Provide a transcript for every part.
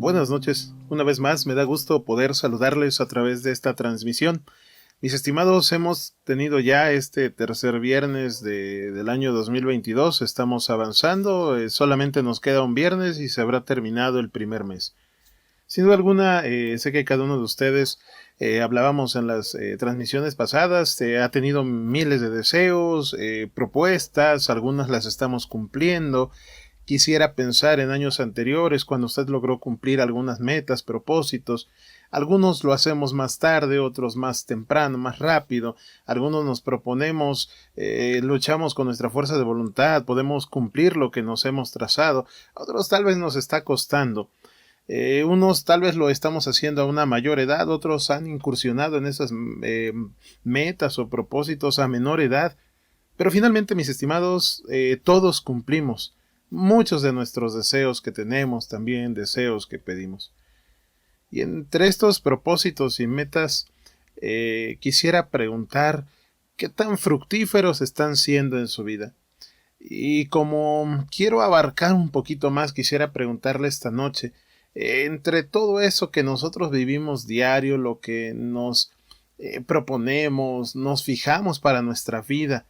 Buenas noches. Una vez más, me da gusto poder saludarles a través de esta transmisión. Mis estimados, hemos tenido ya este tercer viernes del año 2022. Estamos avanzando. Solamente nos queda un viernes y se habrá terminado el primer mes. Sin duda alguna, sé que cada uno de ustedes, hablábamos en las transmisiones pasadas, ha tenido miles de deseos, propuestas, algunas las estamos cumpliendo. Quisiera pensar en años anteriores cuando usted logró cumplir algunas metas, propósitos. Algunos lo hacemos más tarde, otros más temprano, más rápido. Algunos nos proponemos, luchamos con nuestra fuerza de voluntad, podemos cumplir lo que nos hemos trazado. Otros tal vez nos está costando. Unos tal vez lo estamos haciendo a una mayor edad, otros han incursionado en esas metas o propósitos a menor edad. Pero finalmente, mis estimados, todos cumplimos muchos de nuestros deseos que tenemos, también deseos que pedimos. Y entre estos propósitos y metas, quisiera preguntar qué tan fructíferos están siendo en su vida. Y como quiero abarcar un poquito más, quisiera preguntarle esta noche, entre todo eso que nosotros vivimos diario, lo que nos proponemos, nos fijamos para nuestra vida,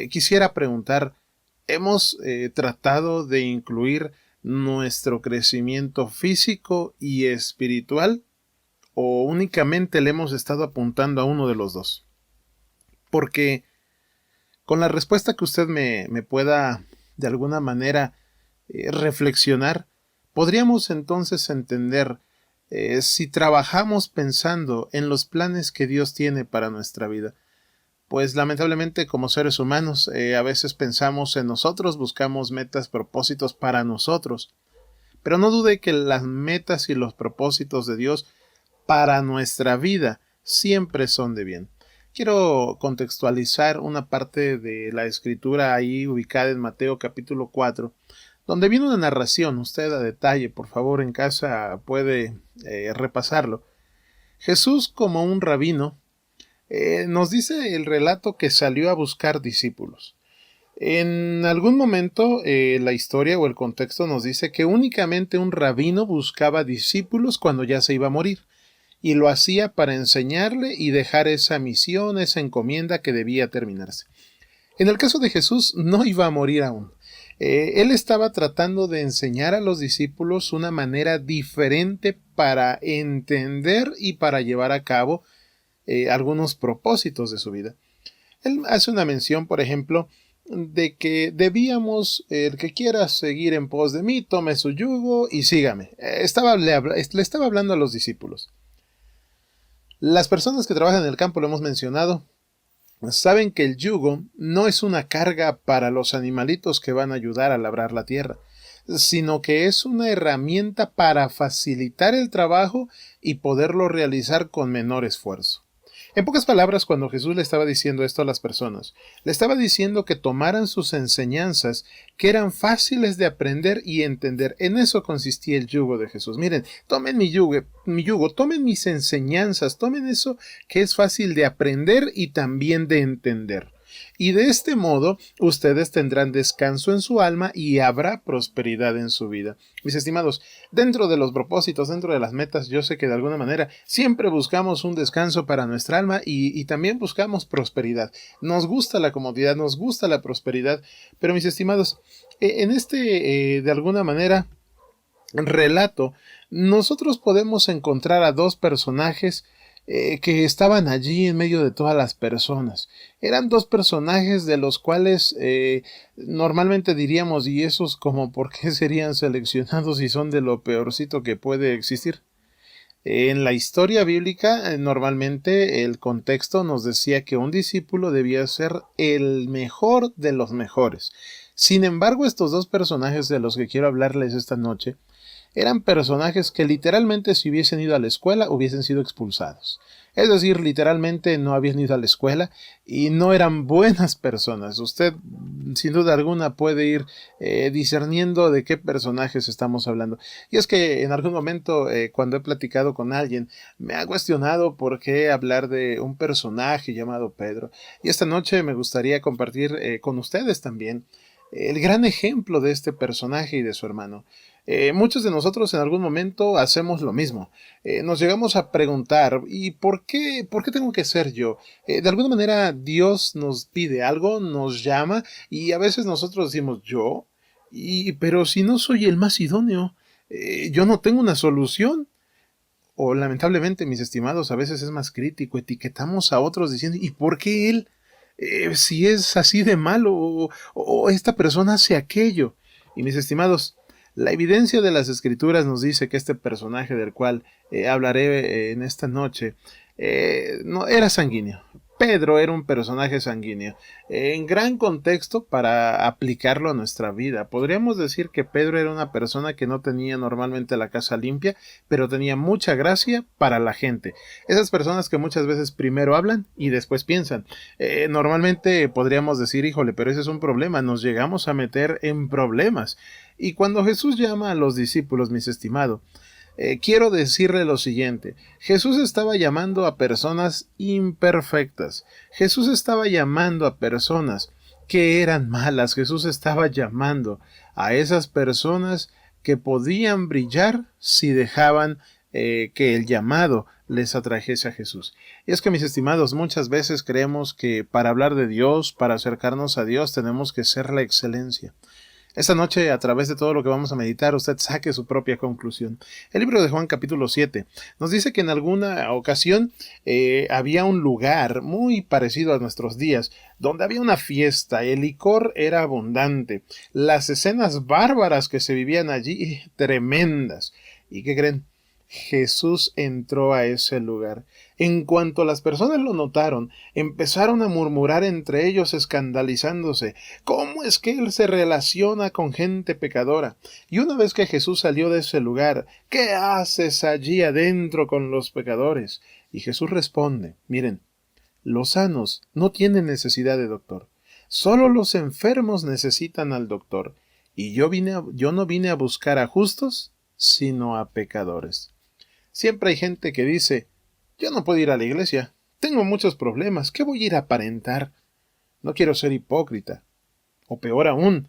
quisiera preguntar, ¿hemos tratado de incluir nuestro crecimiento físico y espiritual o únicamente le hemos estado apuntando a uno de los dos? Porque con la respuesta que usted me pueda de alguna manera reflexionar, podríamos entonces entender si trabajamos pensando en los planes que Dios tiene para nuestra vida. Pues lamentablemente como seres humanos a veces pensamos en nosotros, buscamos metas, propósitos para nosotros. Pero no dude que las metas y los propósitos de Dios para nuestra vida siempre son de bien. Quiero contextualizar una parte de la escritura ahí ubicada en Mateo capítulo 4, donde viene una narración. Usted a detalle, por favor, en casa puede repasarlo. Jesús, como un rabino, nos dice el relato que salió a buscar discípulos. En algún momento la historia o el contexto nos dice que únicamente un rabino buscaba discípulos cuando ya se iba a morir, y lo hacía para enseñarle y dejar esa misión, esa encomienda que debía terminarse. En el caso de Jesús no iba a morir aún. Él estaba tratando de enseñar a los discípulos una manera diferente para entender y para llevar a cabo algunos propósitos de su vida. Él hace una mención, por ejemplo, de que debíamos, el que quiera seguir en pos de mí, tome su yugo y sígame. Le estaba hablando a los discípulos. Las personas que trabajan en el campo, lo hemos mencionado, saben que el yugo no es una carga para los animalitos que van a ayudar a labrar la tierra, sino que es una herramienta para facilitar el trabajo y poderlo realizar con menor esfuerzo. En pocas palabras, cuando Jesús le estaba diciendo esto a las personas, le estaba diciendo que tomaran sus enseñanzas, que eran fáciles de aprender y entender. En eso consistía el yugo de Jesús. Miren, tomen mi yugo, tomen mis enseñanzas, tomen eso que es fácil de aprender y también de entender. Y de este modo ustedes tendrán descanso en su alma y habrá prosperidad en su vida. Mis estimados, dentro de los propósitos, dentro de las metas, yo sé que de alguna manera siempre buscamos un descanso para nuestra alma y también buscamos prosperidad. Nos gusta la comodidad, nos gusta la prosperidad, pero mis estimados, en este de alguna manera relato, nosotros podemos encontrar a dos personajes que estaban allí en medio de todas las personas. Eran dos personajes de los cuales normalmente diríamos, ¿y esos como por qué serían seleccionados si son de lo peorcito que puede existir? En la historia bíblica, normalmente el contexto nos decía que un discípulo debía ser el mejor de los mejores. Sin embargo, estos dos personajes de los que quiero hablarles esta noche eran personajes que literalmente si hubiesen ido a la escuela hubiesen sido expulsados. Es decir, literalmente no habían ido a la escuela y no eran buenas personas. Usted sin duda alguna puede ir discerniendo de qué personajes estamos hablando. Y es que en algún momento cuando he platicado con alguien me ha cuestionado por qué hablar de un personaje llamado Pedro. Y esta noche me gustaría compartir con ustedes también el gran ejemplo de este personaje y de su hermano. Muchos de nosotros en algún momento hacemos lo mismo. Nos llegamos a preguntar, ¿y por qué tengo que ser yo? De alguna manera Dios nos pide algo, nos llama y a veces nosotros decimos yo, pero si no soy el más idóneo, yo no tengo una solución. O lamentablemente, mis estimados, a veces es más crítico, etiquetamos a otros diciendo, ¿y por qué él? Si es así de malo, o esta persona hace aquello. Y mis estimados, la evidencia de las escrituras nos dice que este personaje del cual hablaré en esta noche no era sanguíneo. Pedro era un personaje sanguíneo. En gran contexto para aplicarlo a nuestra vida. Podríamos decir que Pedro era una persona que no tenía normalmente la casa limpia, pero tenía mucha gracia para la gente. Esas personas que muchas veces primero hablan y después piensan. Normalmente podríamos decir, híjole, pero ese es un problema, nos llegamos a meter en problemas. Y cuando Jesús llama a los discípulos, mis estimados, quiero decirle lo siguiente. Jesús estaba llamando a personas imperfectas. Jesús estaba llamando a personas que eran malas. Jesús estaba llamando a esas personas que podían brillar si dejaban que el llamado les atrajese a Jesús. Y es que, mis estimados, muchas veces creemos que para hablar de Dios, para acercarnos a Dios, tenemos que ser la excelencia. Esta noche, a través de todo lo que vamos a meditar, usted saque su propia conclusión. El libro de Juan capítulo 7 nos dice que en alguna ocasión había un lugar muy parecido a nuestros días, donde había una fiesta, el licor era abundante, las escenas bárbaras que se vivían allí, tremendas. ¿Y qué creen? Jesús entró a ese lugar. En cuanto las personas lo notaron, empezaron a murmurar entre ellos escandalizándose. ¿Cómo es que él se relaciona con gente pecadora? Y una vez que Jesús salió de ese lugar, ¿qué haces allí adentro con los pecadores? Y Jesús responde, miren, los sanos no tienen necesidad de doctor. Solo los enfermos necesitan al doctor. Y yo no vine a buscar a justos, sino a pecadores. Siempre hay gente que dice, yo no puedo ir a la iglesia, tengo muchos problemas, ¿qué voy a ir a aparentar? No quiero ser hipócrita. O peor aún,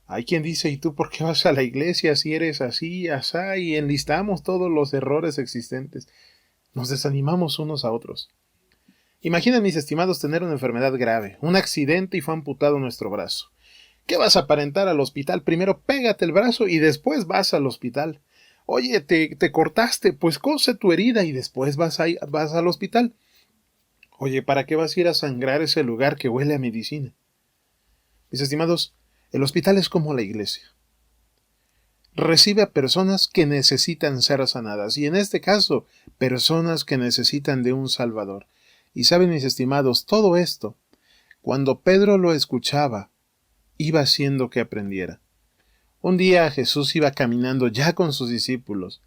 hay quien dice, ¿y tú por qué vas a la iglesia si eres así, asá? Y enlistamos todos los errores existentes. Nos desanimamos unos a otros. Imaginen, mis estimados, tener una enfermedad grave, un accidente y fue amputado nuestro brazo. ¿Qué vas a aparentar al hospital? Primero pégate el brazo y después vas al hospital. Oye, te cortaste, pues cose tu herida y después vas al hospital. Oye, ¿para qué vas a ir a sangrar ese lugar que huele a medicina? Mis estimados, el hospital es como la iglesia. Recibe a personas que necesitan ser sanadas y en este caso, personas que necesitan de un Salvador. Y saben, mis estimados, todo esto, cuando Pedro lo escuchaba, iba haciendo que aprendiera. Un día Jesús iba caminando ya con sus discípulos,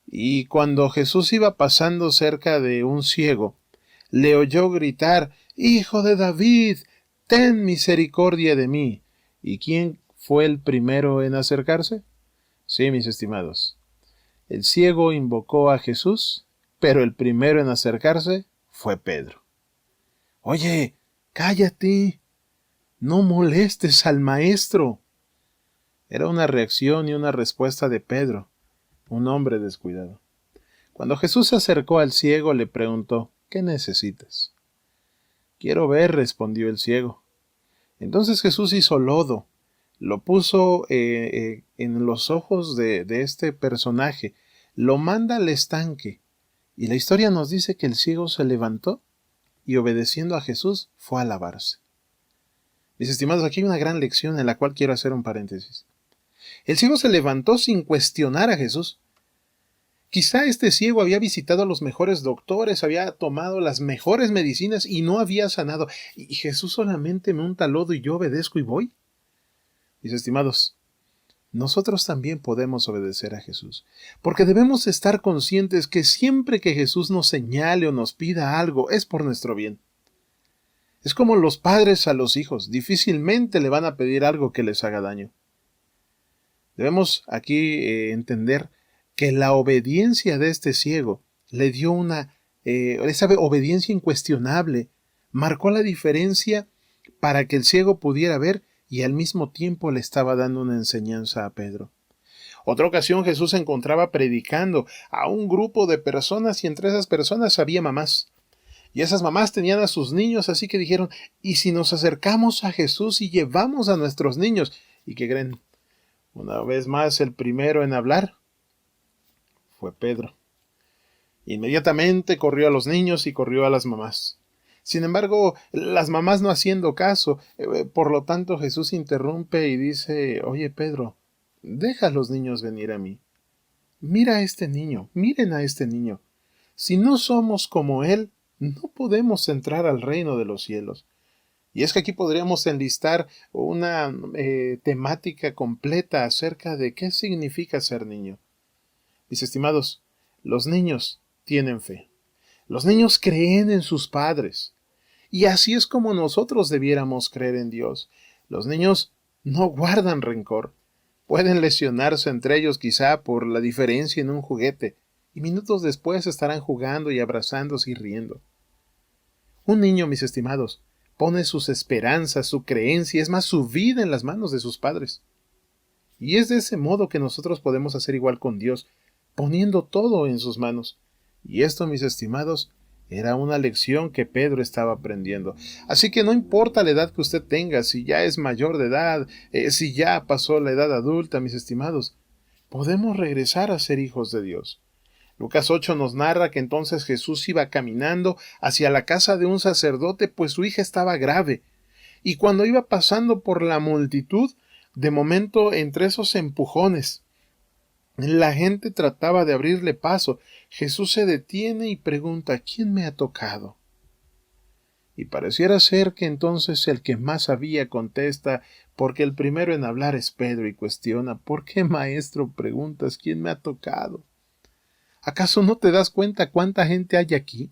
y cuando Jesús iba pasando cerca de un ciego, le oyó gritar, «Hijo de David, ten misericordia de mí». ¿Y quién fue el primero en acercarse? Sí, mis estimados. El ciego invocó a Jesús, pero el primero en acercarse fue Pedro. «Oye, cállate, no molestes al maestro». Era una reacción y una respuesta de Pedro, un hombre descuidado. Cuando Jesús se acercó al ciego, le preguntó, «¿Qué necesitas?». «Quiero ver», respondió el ciego. Entonces Jesús hizo lodo, lo puso en los ojos de este personaje, lo manda al estanque, y la historia nos dice que el ciego se levantó y obedeciendo a Jesús fue a lavarse. Mis estimados, aquí hay una gran lección en la cual quiero hacer un paréntesis. El ciego se levantó sin cuestionar a Jesús. Quizá este ciego había visitado a los mejores doctores, había tomado las mejores medicinas y no había sanado. ¿Y Jesús solamente me unta lodo y yo obedezco y voy? Mis estimados, nosotros también podemos obedecer a Jesús, porque debemos estar conscientes que siempre que Jesús nos señale o nos pida algo, es por nuestro bien. Es como los padres a los hijos, difícilmente le van a pedir algo que les haga daño. Debemos aquí entender que la obediencia de este ciego le dio esa obediencia incuestionable, marcó la diferencia para que el ciego pudiera ver y al mismo tiempo le estaba dando una enseñanza a Pedro. Otra ocasión Jesús se encontraba predicando a un grupo de personas y entre esas personas había mamás. Y esas mamás tenían a sus niños, así que dijeron, ¿y si nos acercamos a Jesús y llevamos a nuestros niños? ¿Y qué creen? Una vez más el primero en hablar fue Pedro. Inmediatamente corrió a los niños y corrió a las mamás. Sin embargo, las mamás no haciendo caso, por lo tanto Jesús interrumpe y dice, oye Pedro, deja a los niños venir a mí. Mira a este niño, miren a este niño. Si no somos como él, no podemos entrar al reino de los cielos. Y es que aquí podríamos enlistar una temática completa acerca de qué significa ser niño. Mis estimados, los niños tienen fe. Los niños creen en sus padres. Y así es como nosotros debiéramos creer en Dios. Los niños no guardan rencor. Pueden lesionarse entre ellos quizá por la diferencia en un juguete, y minutos después estarán jugando y abrazándose y riendo. Un niño, mis estimados, pone sus esperanzas, su creencia, es más, su vida en las manos de sus padres. Y es de ese modo que nosotros podemos hacer igual con Dios, poniendo todo en sus manos. Y esto, mis estimados, era una lección que Pedro estaba aprendiendo. Así que no importa la edad que usted tenga, si ya es mayor de edad, si ya pasó la edad adulta, mis estimados, podemos regresar a ser hijos de Dios. Lucas 8 nos narra que entonces Jesús iba caminando hacia la casa de un sacerdote, pues su hija estaba grave. Y cuando iba pasando por la multitud, de momento entre esos empujones, la gente trataba de abrirle paso. Jesús se detiene y pregunta, ¿quién me ha tocado? Y pareciera ser que entonces el que más sabía contesta, porque el primero en hablar es Pedro y cuestiona, ¿por qué, maestro, preguntas quién me ha tocado? ¿Acaso no te das cuenta cuánta gente hay aquí?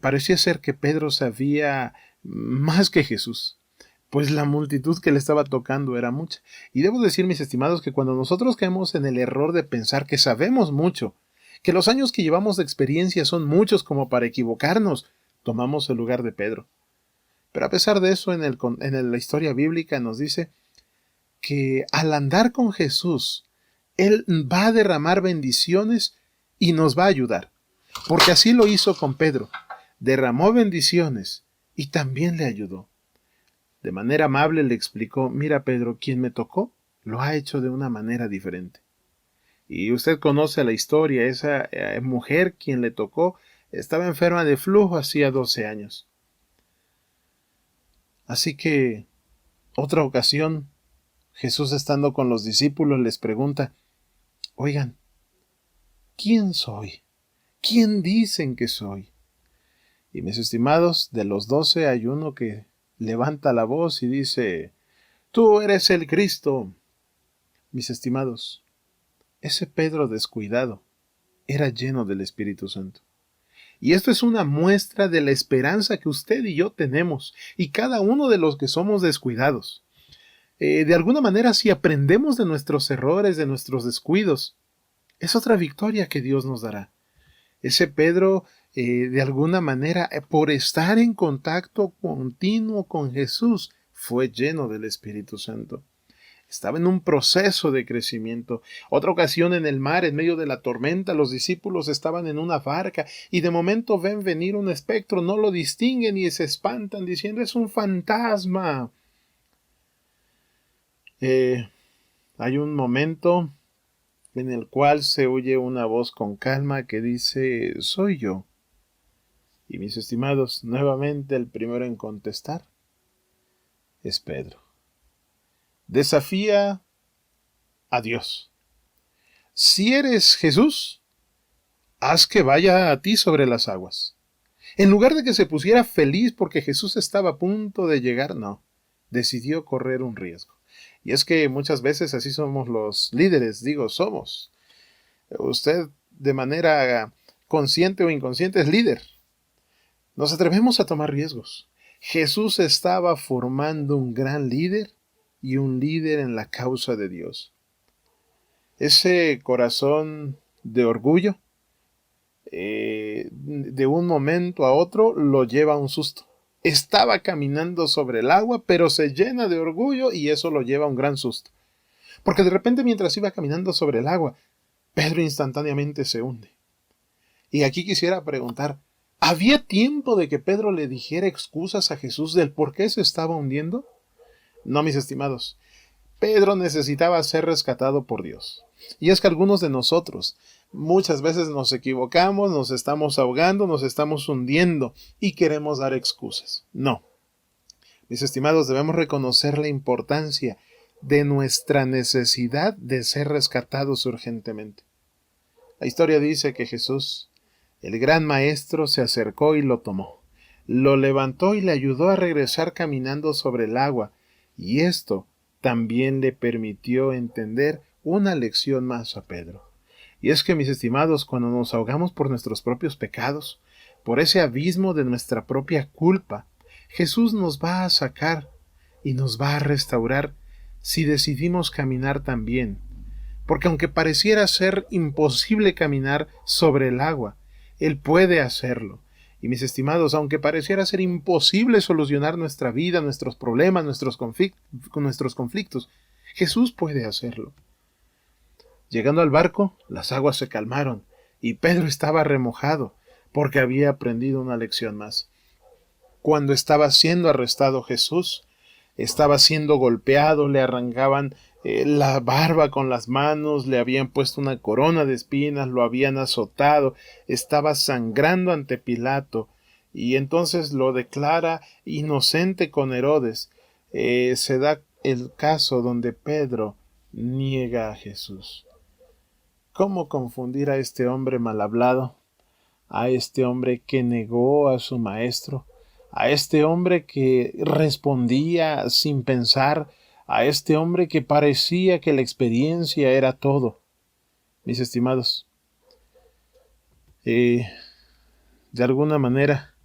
Parecía ser que Pedro sabía más que Jesús, pues la multitud que le estaba tocando era mucha. Y debo decir, mis estimados, que cuando nosotros caemos en el error de pensar que sabemos mucho, que los años que llevamos de experiencia son muchos como para equivocarnos, tomamos el lugar de Pedro. Pero a pesar de eso, la historia bíblica nos dice que al andar con Jesús, Él va a derramar bendiciones y nos va a ayudar, porque así lo hizo con Pedro. Derramó bendiciones y también le ayudó. De manera amable le explicó, mira Pedro, quien me tocó lo ha hecho de una manera diferente. Y usted conoce la historia, esa mujer quien le tocó estaba enferma de flujo hacía 12 años. Así que, otra ocasión, Jesús estando con los discípulos les pregunta, oigan, ¿quién soy? ¿Quién dicen que soy? Y mis estimados, de los 12 hay uno que levanta la voz y dice, tú eres el Cristo. Mis estimados, ese Pedro descuidado era lleno del Espíritu Santo. Y esto es una muestra de la esperanza que usted y yo tenemos, y cada uno de los que somos descuidados. De alguna manera, si aprendemos de nuestros errores, de nuestros descuidos, es otra victoria que Dios nos dará. Ese Pedro, de alguna manera, por estar en contacto continuo con Jesús, fue lleno del Espíritu Santo. Estaba en un proceso de crecimiento. Otra ocasión en el mar, en medio de la tormenta, los discípulos estaban en una barca y de momento ven venir un espectro, no lo distinguen y se espantan diciendo es un fantasma. Hay un momento en el cual se oye una voz con calma que dice soy yo. Y mis estimados, nuevamente el primero en contestar es Pedro. Desafía a Dios. Si eres Jesús, haz que vaya a ti sobre las aguas. En lugar de que se pusiera feliz porque Jesús estaba a punto de llegar, no, decidió correr un riesgo. Y es que muchas veces así somos los líderes, somos. Usted de manera consciente o inconsciente es líder. Nos atrevemos a tomar riesgos. Jesús estaba formando un gran líder y un líder en la causa de Dios. Ese corazón de orgullo, de un momento a otro, lo lleva a un susto. Estaba caminando sobre el agua, pero se llena de orgullo y eso lo lleva a un gran susto. Porque de repente mientras iba caminando sobre el agua, Pedro instantáneamente se hunde. Y aquí quisiera preguntar, ¿había tiempo de que Pedro le dijera excusas a Jesús del por qué se estaba hundiendo? No, mis estimados. Pedro necesitaba ser rescatado por Dios. Y es que algunos de nosotros muchas veces nos equivocamos, nos estamos ahogando, nos estamos hundiendo y queremos dar excusas. No. Mis estimados, debemos reconocer la importancia de nuestra necesidad de ser rescatados urgentemente. La historia dice que Jesús, el gran maestro, se acercó y lo tomó. Lo levantó y le ayudó a regresar caminando sobre el agua, y esto también le permitió entender una lección más a Pedro. Y es que, mis estimados, cuando nos ahogamos por nuestros propios pecados, por ese abismo de nuestra propia culpa, Jesús nos va a sacar y nos va a restaurar si decidimos caminar también. Porque aunque pareciera ser imposible caminar sobre el agua, Él puede hacerlo. Y mis estimados, aunque pareciera ser imposible solucionar nuestra vida, nuestros problemas, nuestros conflictos, Jesús puede hacerlo. Llegando al barco, las aguas se calmaron y Pedro estaba remojado porque había aprendido una lección más. Cuando estaba siendo arrestado Jesús, estaba siendo golpeado, le arrancaban la barba con las manos, le habían puesto una corona de espinas, lo habían azotado, estaba sangrando ante Pilato, y entonces lo declara inocente con Herodes. Se da el caso donde Pedro niega a Jesús. ¿Cómo confundir a este hombre mal hablado? A este hombre que negó a su maestro, a este hombre que respondía sin pensar, a este hombre que parecía que la experiencia era todo. Mis estimados, de alguna manera,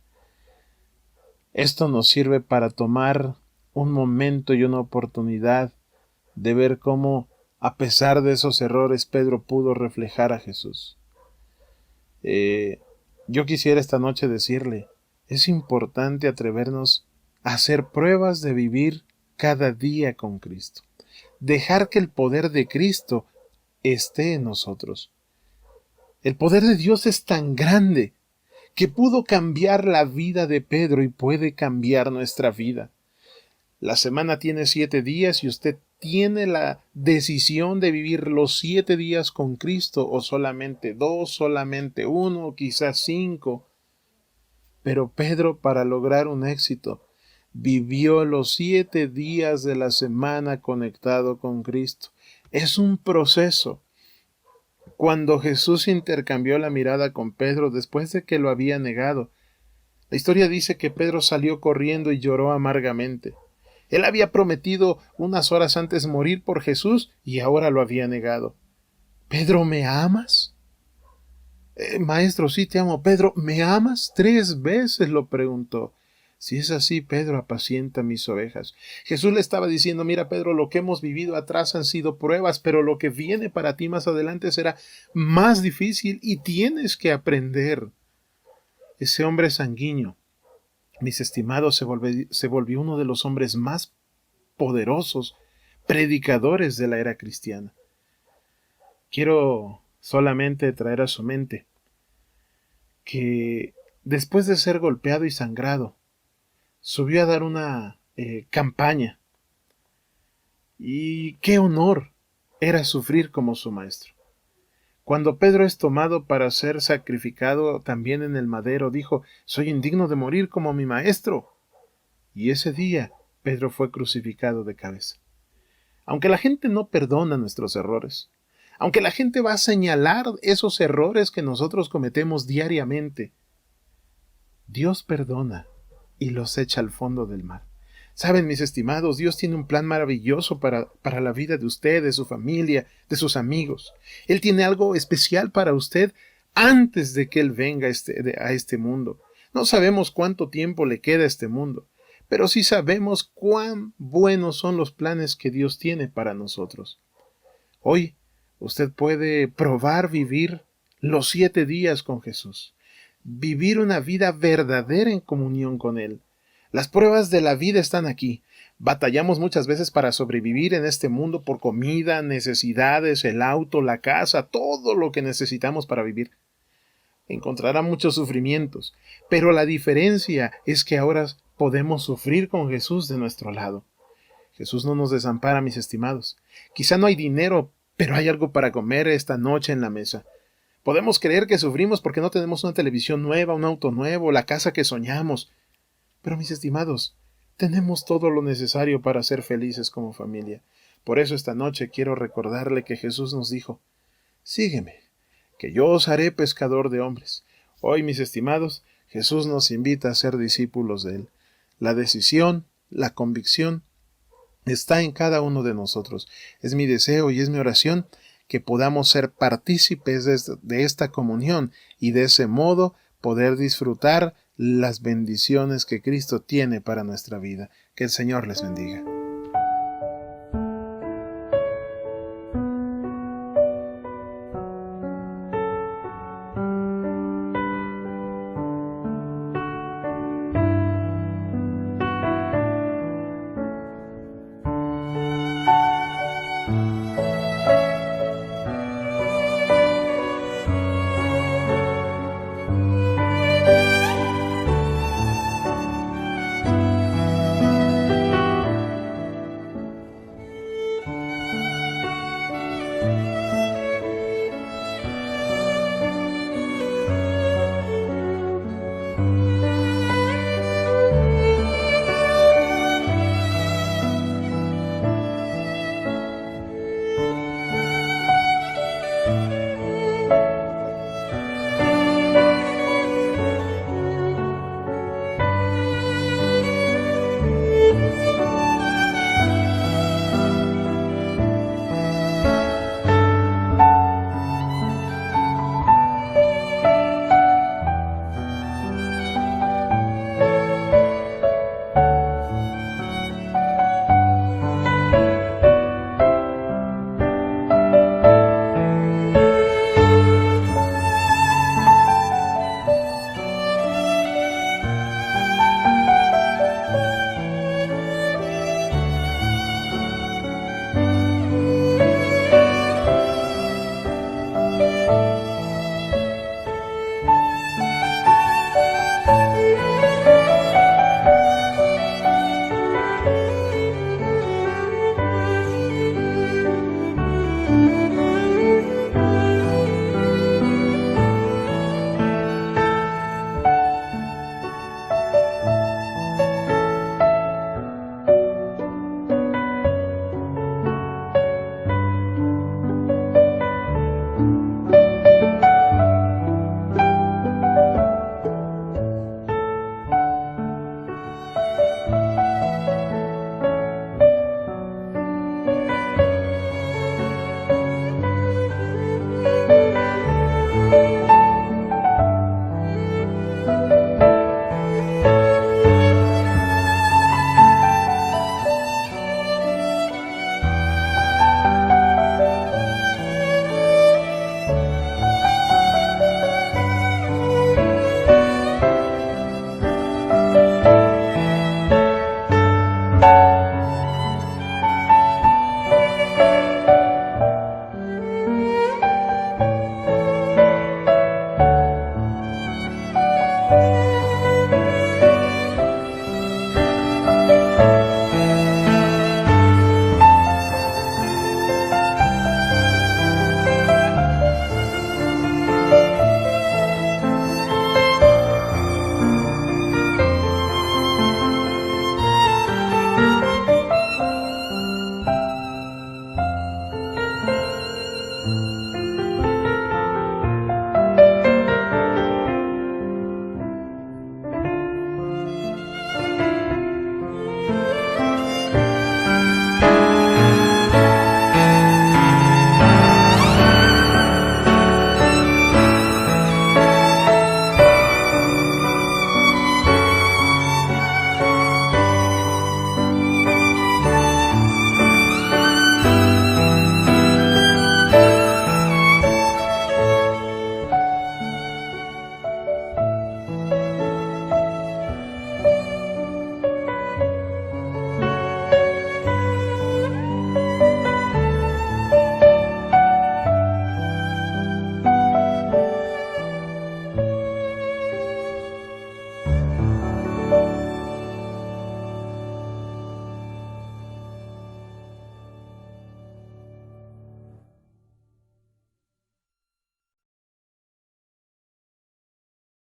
esto nos sirve para tomar un momento y una oportunidad de ver cómo, a pesar de esos errores, Pedro pudo reflejar a Jesús. Yo quisiera esta noche decirle, es importante atrevernos a hacer pruebas de vivir cada día con Cristo. Dejar que el poder de Cristo esté en nosotros. El poder de Dios es tan grande que pudo cambiar la vida de Pedro y puede cambiar nuestra vida. La semana tiene 7 días y usted tiene la decisión de vivir los 7 días con Cristo, o solamente 2, solamente 1, quizás 5. Pero Pedro, para lograr un éxito, vivió los 7 días de la semana conectado con Cristo. Es un proceso. Cuando Jesús intercambió la mirada con Pedro después de que lo había negado, la historia dice que Pedro salió corriendo y lloró amargamente. Él había prometido unas horas antes morir por Jesús y ahora lo había negado. ¿Pedro, me amas? Maestro, sí te amo. Pedro, ¿me amas? 3 veces lo preguntó. Si es así, Pedro, apacienta mis ovejas. Jesús le estaba diciendo, mira, Pedro, lo que hemos vivido atrás han sido pruebas, pero lo que viene para ti más adelante será más difícil y tienes que aprender. Ese hombre sanguíneo, mis estimados, se volvió uno de los hombres más poderosos predicadores de la era cristiana. Quiero solamente traer a su mente que después de ser golpeado y sangrado, subió a dar una campaña. Y qué honor era sufrir como su maestro. Cuando Pedro es tomado para ser sacrificado también en el madero, dijo, soy indigno de morir como mi maestro. Y ese día Pedro fue crucificado de cabeza. Aunque la gente no perdona nuestros errores, aunque la gente va a señalar esos errores que nosotros cometemos diariamente, Dios perdona y los echa al fondo del mar. Saben, mis estimados, Dios tiene un plan maravilloso para la vida de usted, de su familia, de sus amigos. Él tiene algo especial para usted antes de que Él venga a este mundo. No sabemos cuánto tiempo le queda a este mundo, pero sí sabemos cuán buenos son los planes que Dios tiene para nosotros. Hoy, usted puede probar vivir los 7 días con Jesús, vivir una vida verdadera en comunión con Él, Las pruebas de la vida están aquí. Batallamos muchas veces para sobrevivir en este mundo por comida, necesidades, el auto, la casa, todo lo que necesitamos para vivir. Encontrará muchos sufrimientos, pero la diferencia es que ahora podemos sufrir con Jesús de nuestro lado. Jesús no nos desampara, mis estimados. Quizá no hay dinero, pero hay algo para comer esta noche en la mesa. Podemos creer que sufrimos porque no tenemos una televisión nueva, un auto nuevo, la casa que soñamos. Pero, mis estimados, tenemos todo lo necesario para ser felices como familia. Por eso esta noche quiero recordarle que Jesús nos dijo: sígueme, que yo os haré pescador de hombres. Hoy, mis estimados, Jesús nos invita a ser discípulos de Él. La decisión, la convicción, está en cada uno de nosotros. Es mi deseo y es mi oración que podamos ser partícipes de esta comunión y de ese modo poder disfrutar las bendiciones que Cristo tiene para nuestra vida. Que el Señor les bendiga.